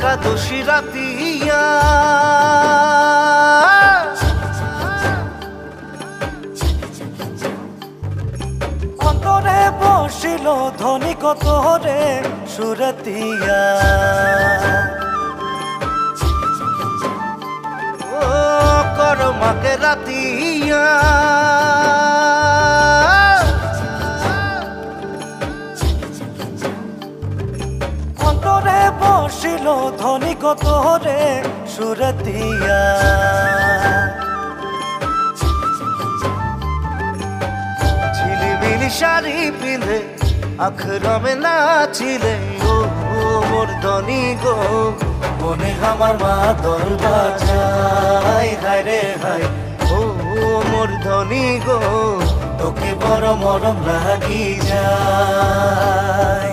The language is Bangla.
একাদশী রাতিয়া অন্তরে বসিল ধ্বনি কত রে সুরতিয়া ও করমাকে রাতিয়া অন্তরে বসিল ধ্বনি কত রে সুরতিয়া ঝিলিমিলি শাড়ি পিঁধে আখরমে নাচিলে ও মোর ধনী গো মনে আমার মা দল বাজায় হায় রে হায় ও মোর ধনী গো তোকে বড় মরম লাগি যায়।